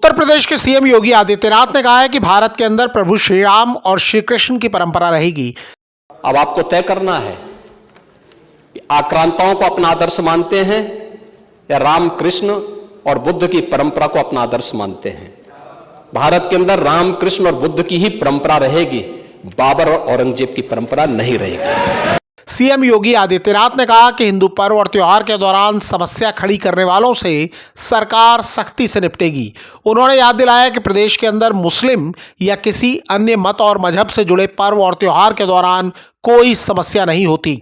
उत्तर प्रदेश के सीएम योगी आदित्यनाथ ने कहा है कि भारत के अंदर प्रभु श्री राम और श्री कृष्ण की परंपरा रहेगी। अब आपको तय करना है कि आक्रांताओं को अपना आदर्श मानते हैं या राम कृष्ण और बुद्ध की परंपरा को अपना आदर्श मानते हैं। भारत के अंदर राम कृष्ण और बुद्ध की ही परंपरा रहेगी, बाबर और औरंगजेब की परंपरा नहीं रहेगी। सीएम योगी आदित्यनाथ ने कहा कि हिंदू पर्व और त्योहार के दौरान समस्या खड़ी करने वालों से सरकार सख्ती से निपटेगी। उन्होंने याद दिलाया कि प्रदेश के अंदर मुस्लिम या किसी अन्य मत और मजहब से जुड़े पर्व और त्योहार के दौरान कोई समस्या नहीं होती।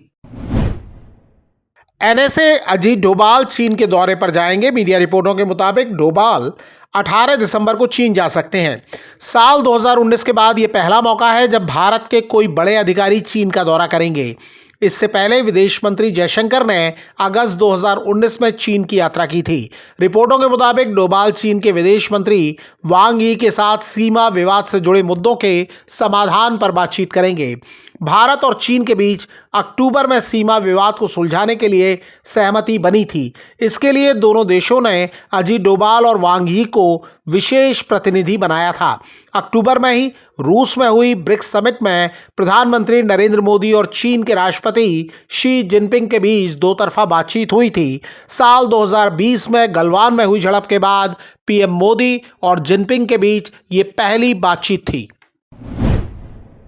एनएसए अजीत डोभाल चीन के दौरे पर जाएंगे। मीडिया रिपोर्टों के मुताबिक डोभाल 18 दिसंबर को चीन जा सकते हैं। साल 2019 के बाद यह पहला मौका है जब भारत के कोई बड़े अधिकारी चीन का दौरा करेंगे। इससे पहले विदेश मंत्री जयशंकर ने अगस्त 2019 में चीन की यात्रा की थी। रिपोर्टों के मुताबिक डोभाल चीन के विदेश मंत्री वांग यी के साथ सीमा विवाद से जुड़े मुद्दों के समाधान पर बातचीत करेंगे। भारत और चीन के बीच अक्टूबर में सीमा विवाद को सुलझाने के लिए सहमति बनी थी। इसके लिए दोनों देशों ने अजीत डोभाल और वांग यी को विशेष प्रतिनिधि बनाया था। अक्टूबर में ही रूस में हुई ब्रिक्स समिट में प्रधानमंत्री नरेंद्र मोदी और चीन के राष्ट्रपति शी जिनपिंग के बीच दो तरफा बातचीत हुई थी। साल 2020 में गलवान में हुई झड़प के बाद पीएम मोदी और जिनपिंग के बीच ये पहली बातचीत थी।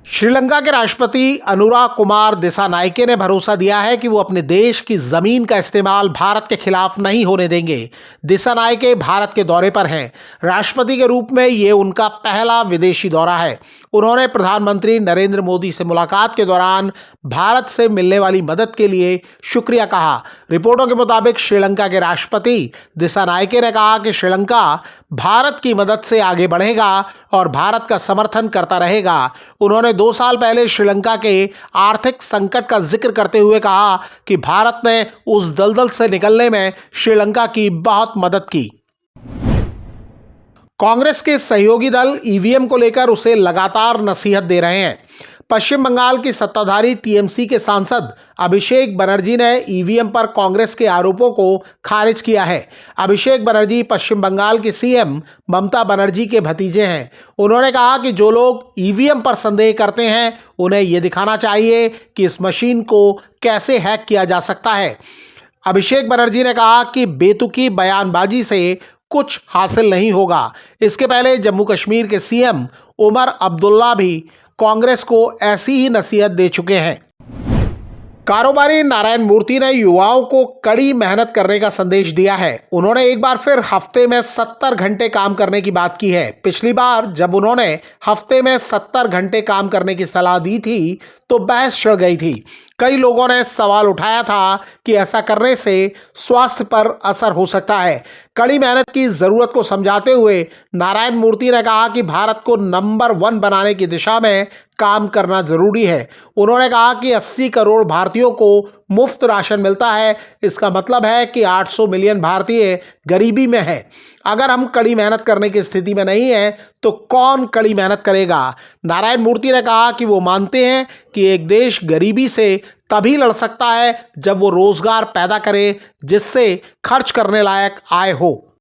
श्रीलंका के राष्ट्रपति अनुराग कुमार दिसानायके ने भरोसा दिया है कि वो अपने देश की जमीन का इस्तेमाल भारत के खिलाफ नहीं होने देंगे। दिसानायके भारत के दौरे पर हैं। राष्ट्रपति के रूप में ये उनका पहला विदेशी दौरा है। उन्होंने प्रधानमंत्री नरेंद्र मोदी से मुलाकात के दौरान भारत से मिलने वाली मदद के लिए शुक्रिया कहा। रिपोर्टों के मुताबिक श्रीलंका के राष्ट्रपति दिसानायके ने कहा कि श्रीलंका भारत की मदद से आगे बढ़ेगा और भारत का समर्थन करता रहेगा। उन्होंने 2 साल पहले श्रीलंका के आर्थिक संकट का जिक्र करते हुए कहा कि भारत ने उस दलदल से निकलने में श्रीलंका की बहुत मदद की। कांग्रेस के सहयोगी दल ईवीएम को लेकर उसे लगातार नसीहत दे रहे हैं। पश्चिम बंगाल की सत्ताधारी टीएमसी के सांसद अभिषेक बनर्जी ने ईवीएम पर कांग्रेस के आरोपों को खारिज किया है। अभिषेक बनर्जी पश्चिम बंगाल की सीएम ममता बनर्जी के भतीजे हैं। उन्होंने कहा कि जो लोग ईवीएम पर संदेह करते हैं उन्हें यह दिखाना चाहिए कि इस मशीन को कैसे हैक किया जा सकता है। अभिषेक बनर्जी ने कहा कि बेतुकी बयानबाजी से कुछ हासिल नहीं होगा। इसके पहले जम्मू कश्मीर के सीएम उमर अब्दुल्ला भी कांग्रेस को ऐसी ही नसीहत दे चुके हैं। कारोबारी नारायण मूर्ति ने युवाओं को कड़ी मेहनत करने का संदेश दिया है। उन्होंने एक बार फिर हफ्ते में 70 घंटे काम करने की बात की है। पिछली बार जब उन्होंने हफ्ते में 70 घंटे काम करने की सलाह दी थी तो बहस छिड़ गई थी। कई लोगों ने सवाल उठाया था कि ऐसा करने से स्वास्थ्य पर असर हो सकता है। कड़ी मेहनत की जरूरत को समझाते हुए नारायण मूर्ति ने कहा कि भारत को नंबर 1 बनाने की दिशा में काम करना जरूरी है। उन्होंने कहा कि 80 करोड़ भारतीयों को मुफ्त राशन मिलता है। इसका मतलब है कि 800 मिलियन भारतीय गरीबी में है। अगर हम कड़ी मेहनत करने की स्थिति में नहीं है तो कौन कड़ी मेहनत करेगा। नारायण मूर्ति ने कहा कि वो मानते हैं कि एक देश गरीबी से तभी लड़ सकता है जब वो रोजगार पैदा करे जिससे खर्च करने लायक आय हो।